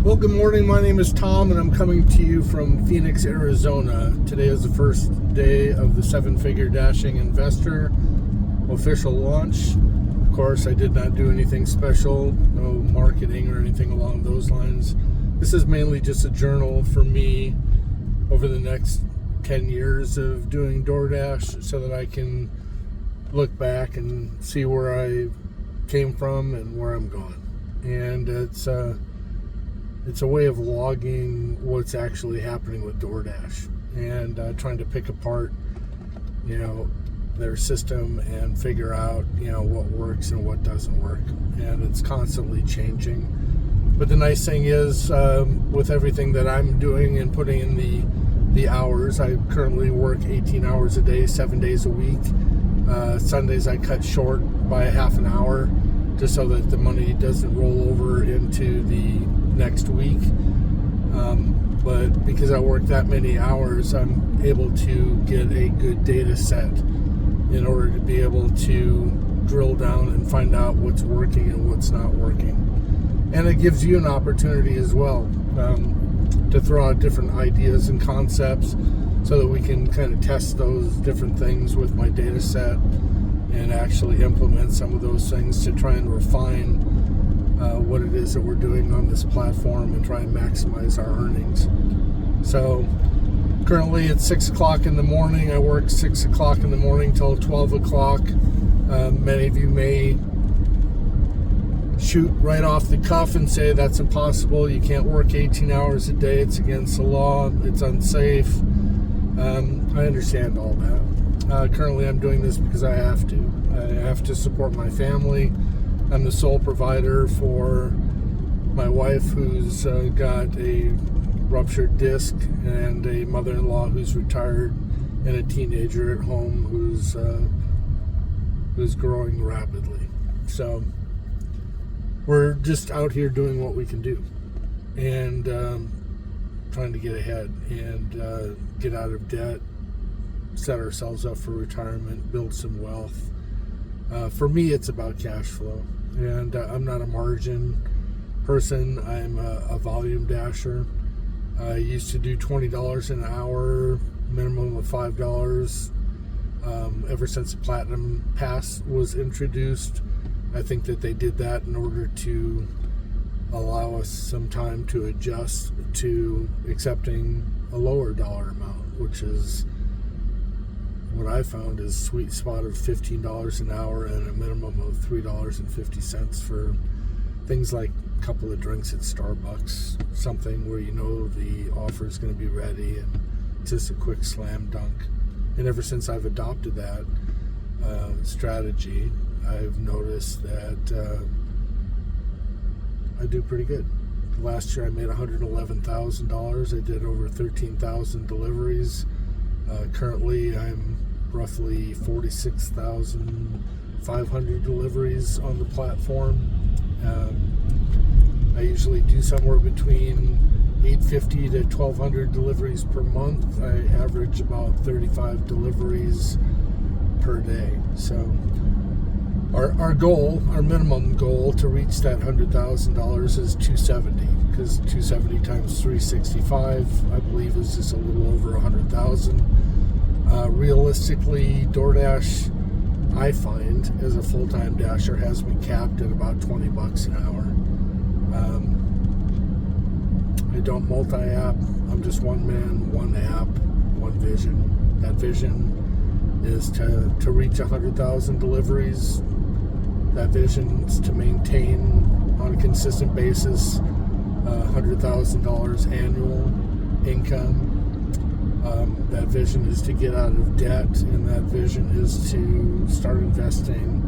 Well, good morning. My name is Tom, and I'm coming to you from Phoenix, Arizona. Today is the first day of the Seven-Figure Dashing Investor official launch. Of course, I did not do anything special, no marketing or anything along those lines. This is mainly just a journal for me over the next 10 years of doing DoorDash so that I can look back and see where I came from and where I'm going. And it's a way of logging what's actually happening with DoorDash and trying to pick apart, their system and figure out, what works and what doesn't work. And it's constantly changing. But the nice thing is, with everything that I'm doing and putting in the hours, I currently work 18 hours a day, 7 days a week. Sundays I cut short by a half an hour just so that the money doesn't roll over into the next week. But because I work that many hours, I'm able to get a good data set in order to be able to drill down and find out what's working and what's not working. And it gives you an opportunity as well to throw out different ideas and concepts so that we can kind of test those different things with my data set and actually implement some of those things to try and refine what it is that we're doing on this platform and try and maximize our earnings. So currently it's 6 o'clock in the morning. I work 6 o'clock in the morning till 12 o'clock. Many of you may shoot right off the cuff and say that's impossible. You can't work 18 hours a day. It's against the law. It's unsafe. I understand all that. Currently I'm doing this because I have to. I have to support my family. I'm the sole provider for my wife, who's got a ruptured disc, and a mother-in-law who's retired, and a teenager at home who's growing rapidly. So we're just out here doing what we can do and trying to get ahead and get out of debt, set ourselves up for retirement, build some wealth. For me, it's about cash flow, and I'm not a margin person. I'm a volume dasher. I used to do $20 an hour, minimum of $5. Ever since the Platinum Pass was introduced, I think that they did that in order to allow us some time to adjust to accepting a lower dollar amount, which is what I found is sweet spot of $15 an hour and a minimum of $3.50 for things like a couple of drinks at Starbucks, something where the offer is going to be ready and it's just a quick slam dunk. And ever since I've adopted that strategy, I've noticed that I do pretty good. Last year I made $111,000. I did over 13,000 deliveries. Currently I'm roughly 46,500 deliveries on the platform. I usually do somewhere between 850 to 1,200 deliveries per month. I average about 35 deliveries per day. So our goal, our minimum goal to reach that $100,000 is 270, because 270 times 365, I believe, is just a little over 100,000. Realistically, DoorDash, I find, as a full-time dasher, has me capped at about $20 an hour. I don't multi-app. I'm just one man, one app, one vision. That vision is to reach 100,000 deliveries. That vision is to maintain on a consistent basis $100,000 annual income. That vision is to get out of debt, and that vision is to start investing.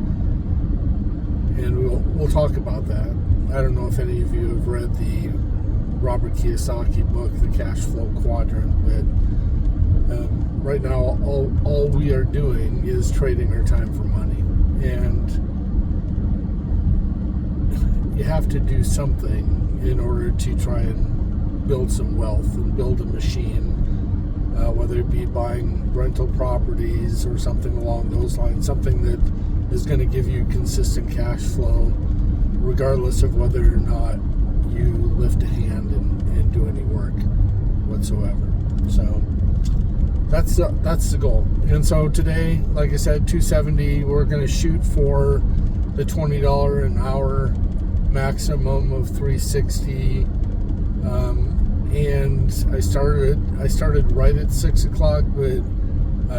And we'll talk about that. I don't know if any of you have read the Robert Kiyosaki book, The Cash Flow Quadrant, but right now all we are doing is trading our time for money. And you have to do something in order to try and build some wealth and build a machine, whether it be buying rental properties or something along those lines, something that is going to give you consistent cash flow regardless of whether or not you lift a hand that's the goal. And so today, like I said, 270. We're going to shoot for the $20 an hour maximum of 360. And I started right at 6 o'clock, but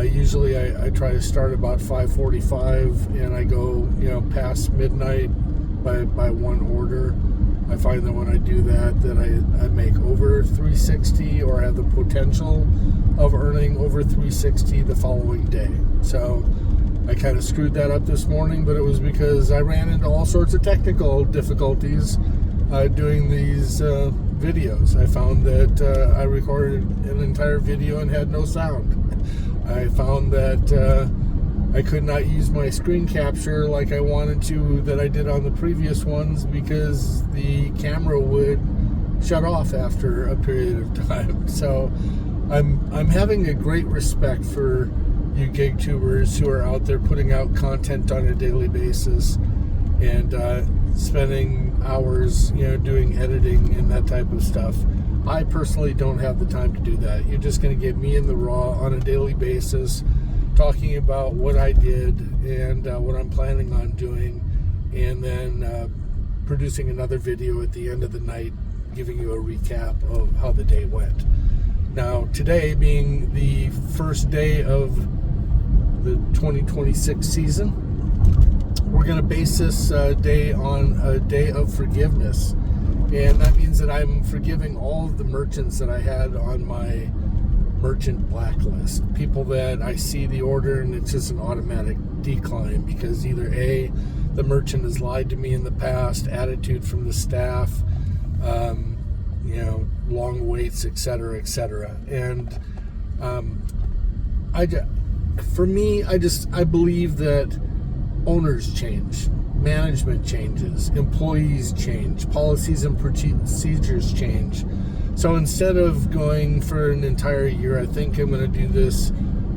usually I try to start about 5:45, and I go past midnight by one order. I find that when I do that I make over 360, or have the potential of earning over 360 the following day. So I kind of screwed that up this morning, but it was because I ran into all sorts of technical difficulties doing these videos. I found that I recorded an entire video and had no sound. I found that I could not use my screen capture like I wanted to, that I did on the previous ones, because the camera would shut off after a period of time. So I'm having a great respect for you gig tubers who are out there putting out content on a daily basis and spending hours doing editing and that type of stuff. I personally don't have the time to do that. You're just going to get me in the raw on a daily basis, talking about what I did and what I'm planning on doing, and then producing another video at the end of the night giving you a recap of how the day went. Now, today being the first day of the 2026 season, we're going to base this day on a day of forgiveness. And that means that I'm forgiving all of the merchants that I had on my merchant blacklist. People that I see the order and it's just an automatic decline, because either A, the merchant has lied to me in the past, attitude from the staff, long waits, etc., etc. And I believe that owners change, management changes, employees change, policies and procedures change. So instead of going for an entire year, I think I'm going to do this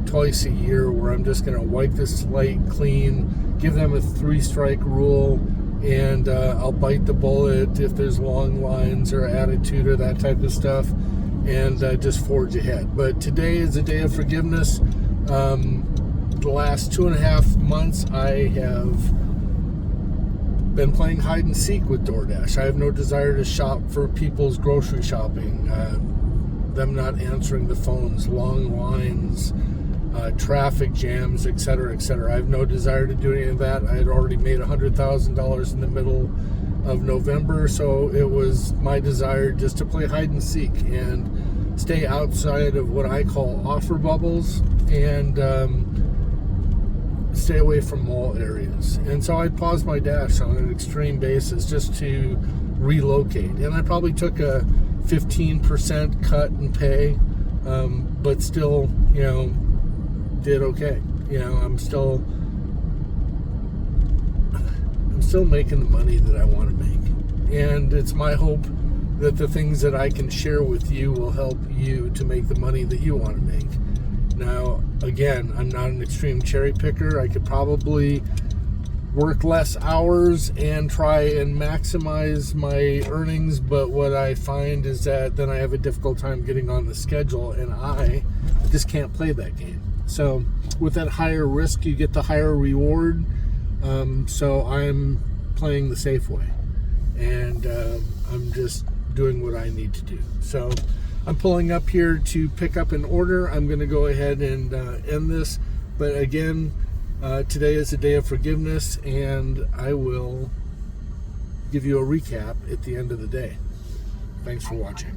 twice a year, where I'm just going to wipe the slate clean, give them a 3-strike rule, and I'll bite the bullet if there's long lines or attitude or that type of stuff, and just forge ahead. But today is a day of forgiveness. The last 2.5 months, I have been playing hide and seek with DoorDash. I have no desire to shop for people's grocery shopping, them not answering the phones, long lines, traffic jams, etc., etc. I have no desire to do any of that. I had already made $100,000 in the middle of November, so it was my desire just to play hide and seek and stay outside of what I call offer bubbles, and stay away from mall areas. And so I paused my dash on an extreme basis just to relocate. And I probably took a 15% cut in pay, but still, did okay. I'm still making the money that I want to make. And it's my hope that the things that I can share with you will help you to make the money that you want to make. Now, again, I'm not an extreme cherry picker. I could probably work less hours and try and maximize my earnings, but what I find is that then I have a difficult time getting on the schedule, and I just can't play that game. So with that higher risk, you get the higher reward. So I'm playing the safe way, and I'm just doing what I need to do. So I'm pulling up here to pick up an order. I'm going to go ahead and end this. But again, today is a day of forgiveness, and I will give you a recap at the end of the day. Thanks for watching.